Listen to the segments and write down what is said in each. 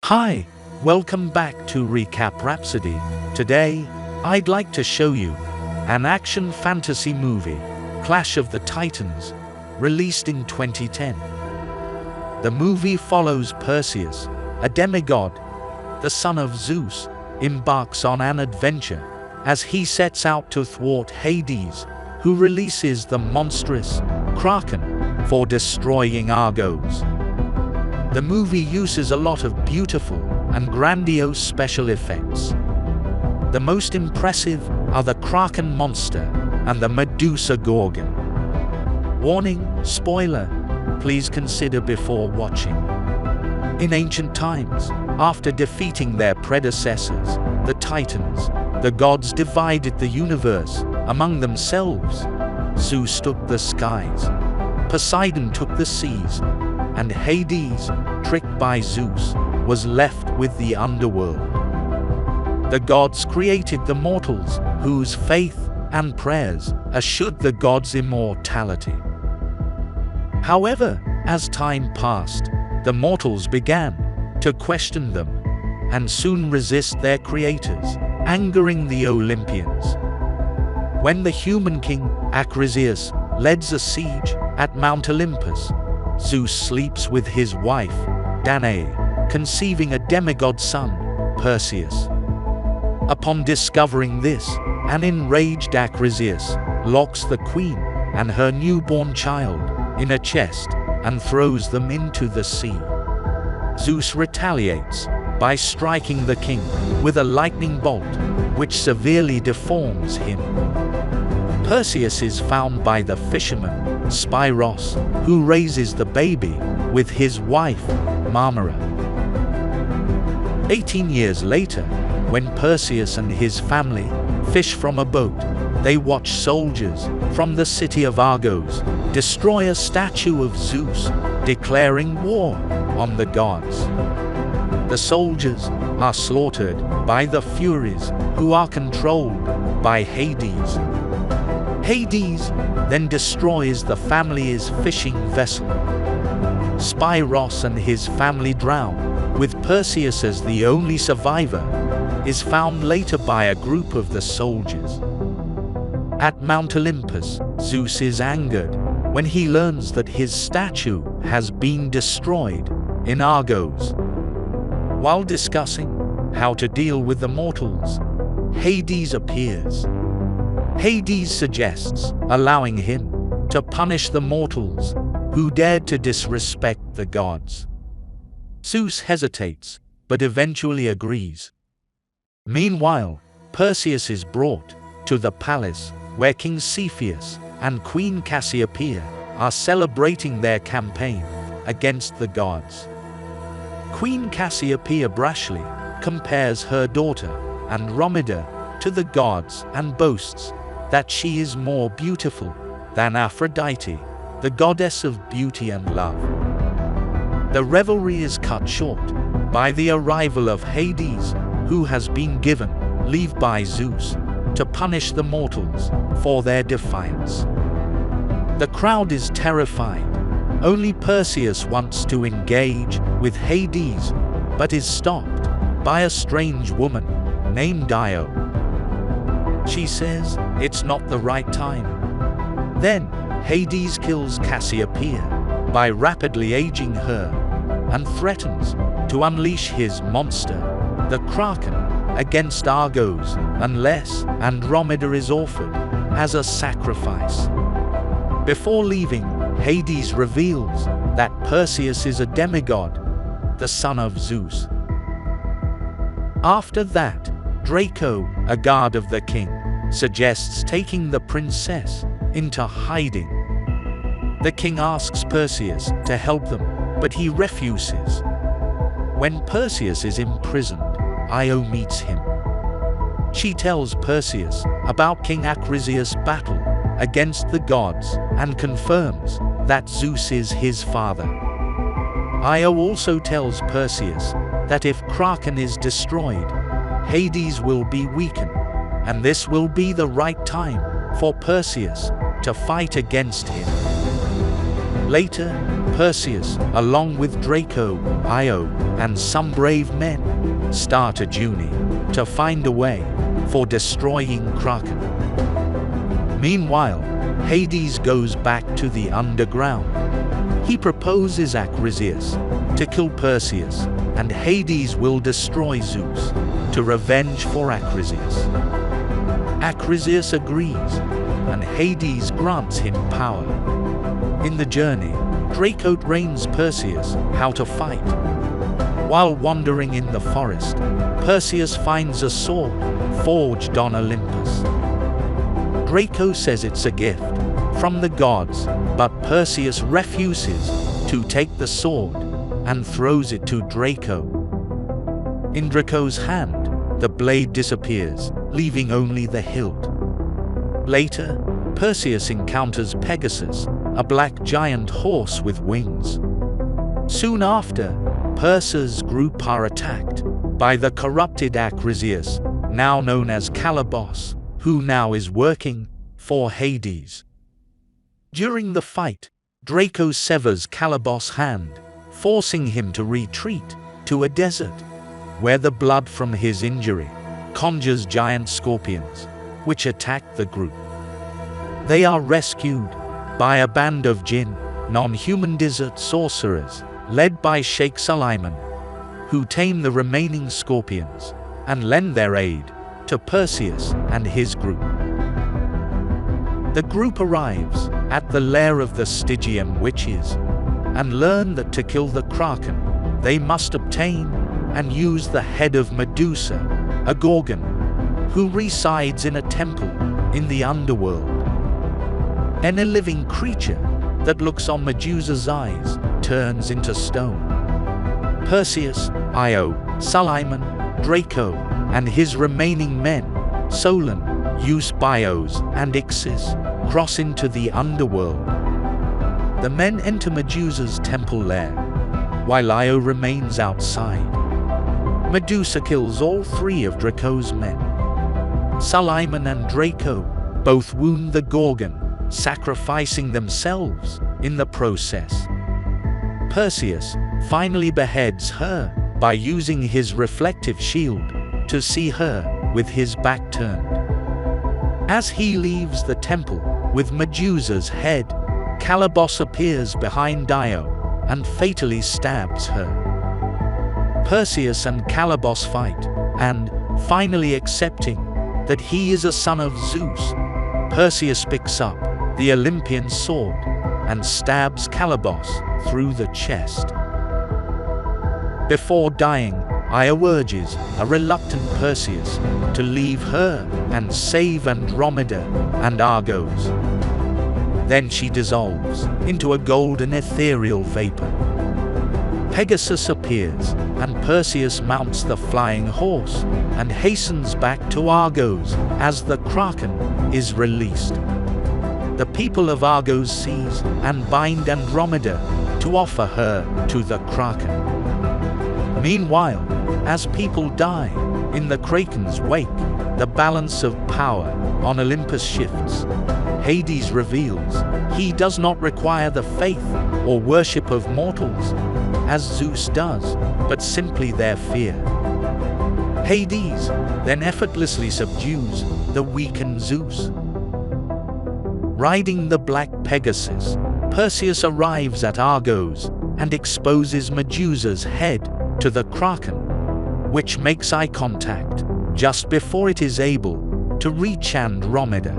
Hi, welcome back to Recap Rhapsody. Today, I'd like to show you an action fantasy movie, Clash of the Titans, released in 2010. The movie follows Perseus, a demigod, the son of Zeus, embarks on an adventure as he sets out to thwart Hades, who releases the monstrous Kraken for destroying Argos. The movie uses a lot of beautiful and grandiose special effects. The most impressive are the Kraken monster and the Medusa gorgon. Warning, spoiler, please consider before watching. In ancient times, after defeating their predecessors, the Titans, the gods divided the universe among themselves. Zeus took the skies, Poseidon took the seas, and Hades, tricked by Zeus, was left with the underworld. The gods created the mortals, whose faith and prayers assured the gods' immortality. However, as time passed, the mortals began to question them and soon resist their creators, angering the Olympians. When the human king, Perseus, leads a siege at Mount Olympus, Zeus sleeps with his wife, Danae, conceiving a demigod son, Perseus. Upon discovering this, an enraged Perseus locks the queen and her newborn child in a chest and throws them into the sea. Zeus retaliates by striking the king with a lightning bolt, which severely deforms him. Perseus is found by the fisherman, Spiros, who raises the baby with his wife, Marmara. 18 years later, when Perseus and his family fish from a boat, they watch soldiers from the city of Argos destroy a statue of Zeus, declaring war on the gods. The soldiers are slaughtered by the Furies, who are controlled by Hades. Hades then destroys the family's fishing vessel. Spiros and his family drown, with Perseus as the only survivor, is found later by a group of the soldiers. At Mount Olympus, Zeus is angered when he learns that his statue has been destroyed in Argos. While discussing how to deal with the mortals, Hades appears. Hades suggests allowing him to punish the mortals who dared to disrespect the gods. Zeus hesitates, but eventually agrees. Meanwhile, Perseus is brought to the palace where King Cepheus and Queen Cassiopeia are celebrating their campaign against the gods. Queen Cassiopeia brashly compares her daughter, Andromeda, to the gods and boasts that she is more beautiful than Aphrodite, the goddess of beauty and love. The revelry is cut short by the arrival of Hades, who has been given leave by Zeus to punish the mortals for their defiance. The crowd is terrified. Only Perseus wants to engage with Hades, but is stopped by a strange woman named Io. She says it's not the right time. Then Hades kills Cassiopeia by rapidly aging her and threatens to unleash his monster, the Kraken, against Argos unless Andromeda is offered as a sacrifice. Before leaving, Hades reveals that Perseus is a demigod, the son of Zeus. After that, Draco, a guard of the king, suggests taking the princess into hiding. The king asks Perseus to help them, but he refuses. When Perseus is imprisoned, Io meets him. She tells Perseus about King Perseus' battle against the gods and confirms that Zeus is his father. Io also tells Perseus that if Kraken is destroyed, Hades will be weakened, and this will be the right time for Perseus to fight against him. Later, Perseus, along with Draco, Io, and some brave men, start a journey to find a way for destroying Kraken. Meanwhile, Hades goes back to the underground. He proposes Acrisius to kill Perseus, and Hades will destroy Zeus to revenge for Acrisius. Acrisius agrees, and Hades grants him power. In the journey, Draco trains Perseus how to fight. While wandering in the forest, Perseus finds a sword forged on Olympus. Draco says it's a gift from the gods, but Perseus refuses to take the sword and throws it to Draco. In Draco's hand, the blade disappears, leaving only the hilt. Later, Perseus encounters Pegasus, a black giant horse with wings. Soon after, Perseus' group are attacked by the corrupted Acrisius, now known as Calibos, who now is working for Hades. During the fight, Draco severs Calibos' hand, forcing him to retreat to a desert, where the blood from his injury conjures giant scorpions, which attack the group. They are rescued by a band of jinn, non-human desert sorcerers, led by Sheikh Suleiman, who tame the remaining scorpions and lend their aid to Perseus and his group. The group arrives at the lair of the Stygian witches and learn that to kill the Kraken, they must obtain and use the head of Medusa, a gorgon, who resides in a temple in the underworld. Any living creature that looks on Medusa's eyes turns into stone. Perseus, Io, Suleiman, Draco, and his remaining men, Solon, Eubios, and Ixis, cross into the underworld. The men enter Medusa's temple lair, while Io remains outside. Medusa kills all three of Draco's men. Suleiman and Draco both wound the gorgon, sacrificing themselves in the process. Perseus finally beheads her by using his reflective shield to see her with his back turned. As he leaves the temple with Medusa's head, Calibos appears behind Io and fatally stabs her. Perseus and Calibos fight, and, finally accepting that he is a son of Zeus, Perseus picks up the Olympian sword and stabs Calibos through the chest. Before dying, Io urges a reluctant Perseus to leave her and save Andromeda and Argos. Then she dissolves into a golden ethereal vapor. Pegasus appears, and Perseus mounts the flying horse and hastens back to Argos as the Kraken is released. The people of Argos seize and bind Andromeda to offer her to the Kraken. Meanwhile, as people die in the Kraken's wake, the balance of power on Olympus shifts. Hades reveals he does not require the faith or worship of mortals, as Zeus does, but simply their fear. Hades then effortlessly subdues the weakened Zeus. Riding the black Pegasus, Perseus arrives at Argos and exposes Medusa's head to the Kraken, which makes eye contact just before it is able to reach Andromeda.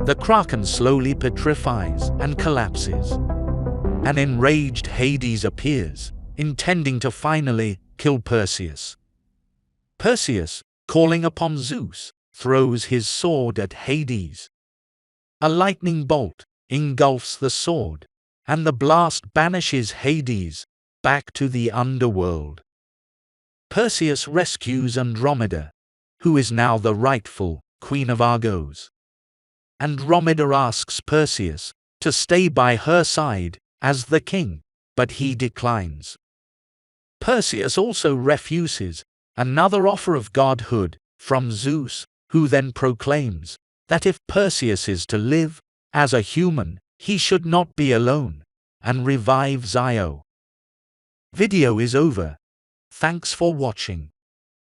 The Kraken slowly petrifies and collapses. An enraged Hades appears, intending to finally kill Perseus. Perseus, calling upon Zeus, throws his sword at Hades. A lightning bolt engulfs the sword, and the blast banishes Hades back to the underworld. Perseus rescues Andromeda, who is now the rightful queen of Argos. Andromeda asks Perseus to stay by her side as the king, but he declines. Perseus also refuses another offer of godhood from Zeus, who then proclaims that if Perseus is to live as a human, He should not be alone, and revive Zio. Video is over. Thanks for watching.